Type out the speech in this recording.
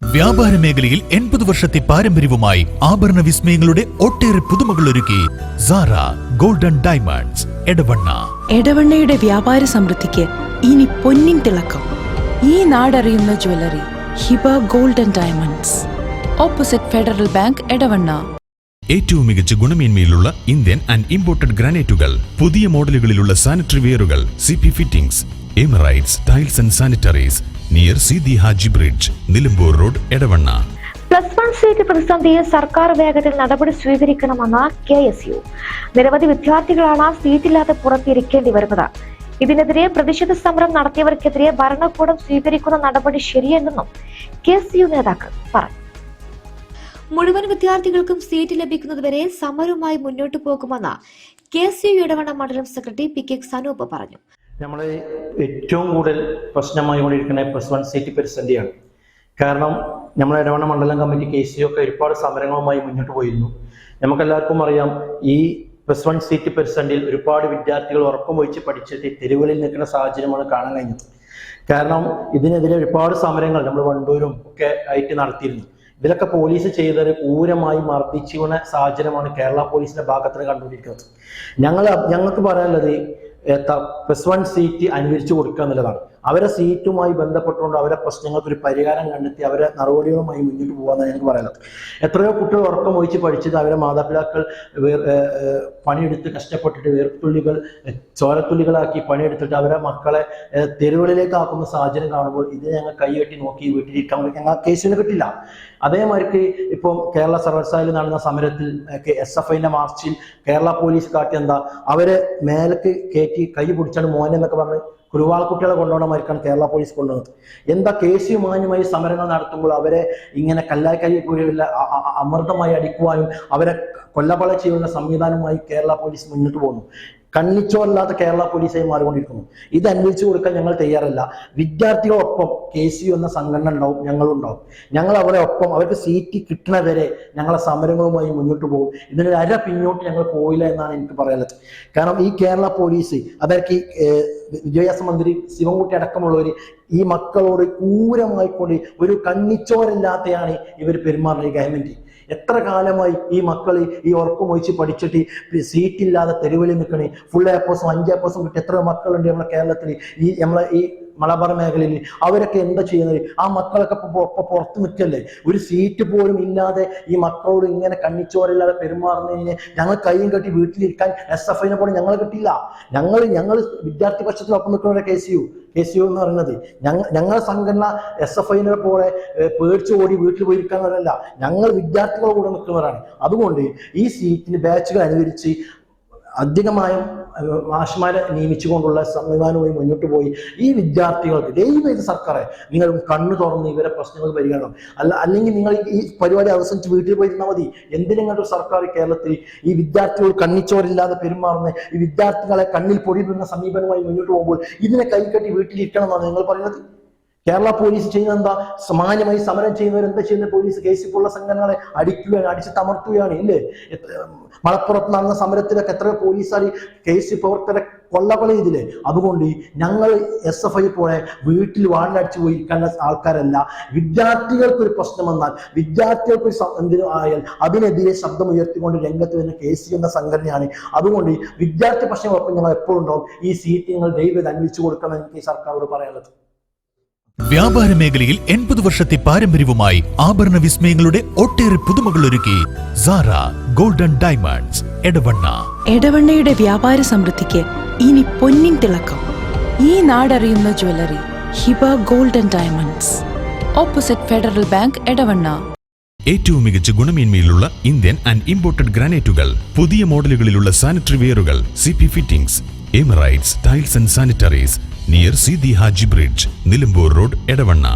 വ്യാപാര മേഖലയിൽ 80 വർഷത്തെ പാരമ്പര്യവുമായി ആഭരണ വിസ്മയങ്ങളുടെ ഒട്ടേറെ പുതുമകൾ ഒരുക്കി സാറ ഗോൾഡൻ ഡയമണ്ട്സ് എടവണ്ണ. എടവണ്ണയുടെ വ്യാപാര സമൃദ്ധിക്ക് ഇനി പൊന്നിൻ തിളക്കം. ഈ നാടറിയുന്ന jewellery Hiba golden diamonds, opposite federal bank, Edavanna. ഏറ്റവും മികച്ച ഗുണമേന്മയിലുള്ള ഇന്ത്യൻ ആൻഡ് ഇമ്പോർട്ടഡ് ഗ്രാനൈറ്റുകൾ, പുതിയ മോഡലുകളിലുള്ള സാനിറ്ററി വെയറുകൾ, CP fittings, Emirates tiles and sanitaries, near Seethi Haji bridge, Nilambur road, Edavanna. +1 seat പ്രതിസന്ധിയിൽ സർക്കാർ വേഗത്തിൽ നടപടി സ്വീകരിക്കണമെന്ന് KSU. നിരവധി വിദ്യാർത്ഥികളാണ് സീറ്റില്ലാതെ പുറത്തിരിക്കേണ്ടി വരുന്നത്. ഇതിനെതിരെ പ്രതിഷേധ സമരം നടത്തിയവർക്കെതിരെ ഭരണകൂടം സ്വീകരിക്കുന്ന നടപടി ശരിയല്ലെന്നും KSU നേതാക്കൾ പറഞ്ഞു. മുഴുവൻ വിദ്യാർത്ഥികൾക്കും സീറ്റ് ലഭിക്കുന്നതുവരെ സമരവുമായി മുന്നോട്ടു പോകുമെന്ന് KSU ഇടവണ്ണ മണ്ഡലം സെക്രട്ടറി PK സനൂപ് പറഞ്ഞു. നമ്മൾ ഏറ്റവും കൂടുതൽ പ്രശ്നമായി കൊണ്ടിരിക്കുന്ന +1 സീറ്റ് പ്രതിസന്ധിയാണ്. കാരണം നമ്മുടെ ഇടവണ്ണ മണ്ഡലം കമ്മിറ്റി KSU ഒക്കെ ഒരുപാട് സമരങ്ങളുമായി മുന്നോട്ട് പോയിരുന്നു. നമുക്കെല്ലാവർക്കും അറിയാം, ഈ +1 സീറ്റ് പ്രതിസന്ധിയിൽ ഒരുപാട് വിദ്യാർത്ഥികൾ ഉറക്കം ഒഴിച്ച് പഠിച്ചിട്ട് തെരുവുകളിൽ നിൽക്കുന്ന സാഹചര്യമാണ് കാണാൻ കഴിഞ്ഞത്. കാരണം ഇതിനെതിരെ ഒരുപാട് സമരങ്ങൾ നമ്മൾ വണ്ടൂരും ഒക്കെ ആയിട്ട് നടത്തിയിരുന്നു. ഇതിലൊക്കെ പോലീസ് ചെയ്തത് ക്രൂരമായി മർദ്ദിച്ചുകൊണ്ട സാഹചര്യമാണ് കേരള പോലീസിന്റെ ഭാഗത്ത് കണ്ടുകൊണ്ടിരിക്കുന്നത്. ഞങ്ങൾക്ക് പറയാനുള്ളത് +1 സീറ്റ് അനുവദിച്ചു കൊടുക്കുക എന്നുള്ളതാണ്. അവരെ സീറ്റുമായി ബന്ധപ്പെട്ടുകൊണ്ട് അവരെ പ്രശ്നങ്ങൾക്ക് ഒരു പരിഹാരം കണ്ടെത്തി അവരെ നടപടികളുമായി മുന്നോട്ട് പോകാമെന്നാണ് ഞങ്ങൾക്ക് പറയുന്നത്. എത്രയോ കുട്ടികൾ ഉറക്കം ഒഴിച്ച് പഠിച്ചത് അവരെ മാതാപിതാക്കൾ പണിയെടുത്ത് കഷ്ടപ്പെട്ടിട്ട് വേർത്തുള്ളികൾ ചോരത്തുള്ളികളാക്കി പണിയെടുത്തിട്ട് അവരെ മക്കളെ തെരുവുകളിലേക്ക് ആക്കുന്ന സാഹചര്യം കാണുമ്പോൾ ഇത് ഞങ്ങൾ കൈകെട്ടി നോക്കി വീട്ടിലിരിക്കാൻ ഞങ്ങൾ കേസിന് കിട്ടില്ല. അതേമാതിരി ഇപ്പം കേരള സർവകലാശാലയിൽ നടന്ന സമരത്തിൽ SFIന്റെ മാർച്ചിൽ കേരള പോലീസ് കാട്ടി എന്താ, അവരെ മേലേക്ക് കയറ്റി കൈ പിടിച്ചാണ് മോനെ എന്നൊക്കെ പറഞ്ഞ് കുരുവാൾ കുട്ടികളെ കൊണ്ടുപോകണ മാതിരിക്കാണ് കേരള പോലീസ് കൊണ്ടുവന്നത്. എന്താ KSU മാന്യമായി സമരങ്ങൾ നടത്തുമ്പോൾ അവരെ ഇങ്ങനെ കല്ലായി പോലുള്ള അമൃതമായി അടിക്കുവാനും അവരെ കൊല്ലപ്പള ചെയ്യുന്ന സംവിധാനവുമായി കേരള പോലീസ് മുന്നോട്ട് പോകുന്നു. കണ്ണിച്ചോറില്ലാത്ത കേരള പോലീസായി മാറിക്കൊണ്ടിരിക്കുന്നു. ഇത് അനുവദിച്ചു കൊടുക്കാൻ ഞങ്ങൾ തയ്യാറല്ല. വിദ്യാർത്ഥികളൊപ്പം KSU എന്ന സംഘടന ഉണ്ടാവും, ഞങ്ങളുണ്ടാവും. ഞങ്ങൾ അവരെ ഒപ്പം അവർക്ക് സീറ്റ് കിട്ടുന്നവരെ ഞങ്ങളെ സമരങ്ങളുമായി മുന്നോട്ട് പോകും. ഇതിനൊരു അര പിന്നോട്ട് ഞങ്ങൾ പോയില്ല എന്നാണ് എനിക്ക് പറയാനുള്ളത്. കാരണം ഈ കേരള പോലീസ്, അതായത് വിദ്യാഭ്യാസ മന്ത്രി ശിവൻകുട്ടി അടക്കമുള്ളവർ ഈ മക്കളോട് ക്രൂരമായിക്കൊണ്ട് ഒരു കണ്ണിച്ചോരില്ലാതെയാണ് ഇവർ പെരുമാറുന്നത്. ഈ ഗവൺമെന്റ് എത്ര കാലമായി ഈ മക്കൾ ഈ ഉറക്കം ഒഴിച്ച് പഠിച്ചിട്ട് സീറ്റില്ലാതെ തെരുവിൽ നിൽക്കണേ, ഫുൾ A+, 5 A+ കിട്ടി എത്ര മക്കളുണ്ട് നമ്മുടെ കേരളത്തിൽ, ഈ മലബാർ മേഖലയിൽ. അവരൊക്കെ എന്താ ചെയ്യുന്നത്? ആ മക്കളൊക്കെ പുറത്ത് നിൽക്കല്ലേ? ഒരു സീറ്റ് പോലും ഇല്ലാതെ ഈ മക്കളോട് ഇങ്ങനെ കണ്ണിച്ചോരില്ലാതെ പെരുമാറുന്നതിന് ഞങ്ങൾ കൈയും കെട്ടി വീട്ടിലിരിക്കാൻ SFIനെ പോലെ ഞങ്ങൾ കിട്ടില്ല. ഞങ്ങൾ വിദ്യാർത്ഥി പക്ഷത്തിനൊപ്പം നിൽക്കുന്ന KSU എന്ന് പറയുന്നത് ഞങ്ങളുടെ സംഘടന SFIനെ പോലെ പേടിച്ചു ഓടി വീട്ടിൽ പോയിരിക്കുന്നവരല്ല, ഞങ്ങൾ വിദ്യാർത്ഥികളുടെ കൂടെ നിൽക്കുന്നവരാണ്. അതുകൊണ്ട് ഈ സീറ്റിന് ബാച്ചുകൾ അനുവദിച്ച് അധികമായും മാഷ്മാരെ നിയമിച്ചുകൊണ്ടുള്ള സംവിധാനവുമായി മുന്നോട്ട് പോയി ഈ വിദ്യാർത്ഥികൾക്ക് ദയവേത് സർക്കാരെ നിങ്ങൾ കണ്ണു തുറന്ന് ഇവരെ പ്രശ്നങ്ങൾ പരിഗണിക്കണം. അല്ലെങ്കിൽ നിങ്ങൾ ഈ പരിപാടി അവസാനിച്ച് വീട്ടിൽ പോയിരുന്നാൽ മതി. എന്തിനെങ്കിലും സർക്കാർ കേരളത്തിൽ ഈ വിദ്യാർത്ഥികൾ കണ്ണിച്ചോരില്ലാതെ പെരുമാറുന്ന ഈ വിദ്യാർത്ഥികളെ കണ്ണിൽ പൊടിയുന്ന സമീപനമായി മുന്നോട്ട് പോകുമ്പോൾ ഇതിനെ കൈകെട്ടി വീട്ടിലിരിക്കണം എന്നാണ് നിങ്ങൾ പറയുന്നത്. കേരള പോലീസ് ചെയ്യുന്ന എന്താ? സമാനമായി സമരം ചെയ്യുന്നവരെന്താ ചെയ്യുന്ന? പോലീസ് KSU പോലുള്ള സംഘടനകളെ അടിക്കുകയാണ്, അടിച്ച് തമർത്തുകയാണ് ഇല്ലേ? മലപ്പുറത്ത് നടന്ന സമരത്തിലൊക്കെ എത്രയോ പോലീസുകാർ KSU പ്രവർത്തകരെ കൊല്ലകൊല ചെയ്തില്ലേ? അതുകൊണ്ട് ഞങ്ങൾ SFI പോലെ വീട്ടിൽ വാളിലടിച്ചു പോയിരിക്കുന്ന ആൾക്കാരല്ല. വിദ്യാർത്ഥികൾക്കൊരു പ്രശ്നം വന്നാൽ, വിദ്യാർത്ഥികൾക്ക് എന്തിനും ആയാൽ അതിനെതിരെ ശബ്ദമുയർത്തിക്കൊണ്ട് രംഗത്ത് വരുന്ന KSU എന്ന സംഘടനയാണ്. അതുകൊണ്ട് വിദ്യാർത്ഥി പ്രശ്നങ്ങളൊപ്പം ഞങ്ങൾ എപ്പോഴും ഉണ്ടാവും. ഈ സീറ്റ് നിങ്ങൾ ദയവേത് അനുവദിച്ചു കൊടുക്കണം എനിക്ക് ഈ സർക്കാരോട് പറയാനുള്ളത്. വ്യാപാര മേഖലയിൽ 80 വർഷത്തെ പാരമ്പര്യവുമായി ആഭരണ വിസ്മയങ്ങളുടെ ഒട്ടേറെ പുതുമകൾ ഒരുക്കി സാറ ഗോൾഡൻ ഡയമണ്ട്സ്, എടവണ്ണ. എടവണ്ണയുടെ വ്യാപാര സമൃദ്ധിക്ക് ഇനി പൊന്നിൻ തിളക്കം. ഈ നാടറിയുന്ന jewellery Hiba golden diamonds, opposite federal bank, Edavanna. ഏറ്റവും മികച്ച ഗുണമേന്മയിലുള്ള ഇന്ത്യൻ ആൻഡ് ഇമ്പോർട്ടഡ് ഗ്രാനൈറ്റുകൾ, പുതിയ മോഡലുകളിലുള്ള സാനിറ്ററി വെയറുകൾ, CP fittings, Emirates tiles and sanitaries, near Seethi Haji bridge, Nilambur road, Edavanna.